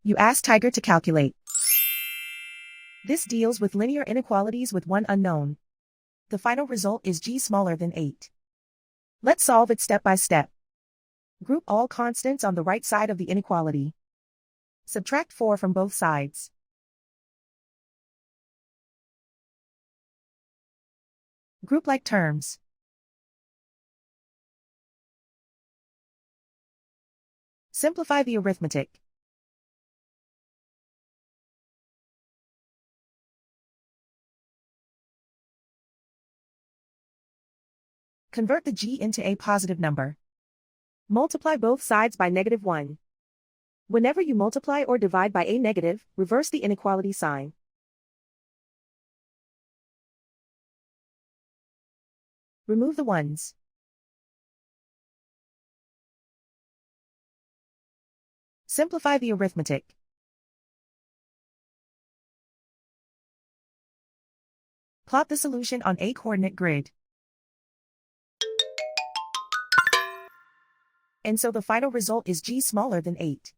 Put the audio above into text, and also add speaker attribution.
Speaker 1: You ask Tiger to calculate. This deals with linear inequalities with one unknown. The final result is g smaller than 8. Let's solve it step by step. Group all constants on the right side of the inequality. Subtract 4 from both sides. Group like terms. Simplify the arithmetic. Convert the g into a positive number. Multiply both sides by -1. Whenever you multiply or divide by a negative, reverse the inequality sign. Remove the ones. Simplify the arithmetic. Plot the solution on a coordinate grid. And so the final result is g smaller than 8.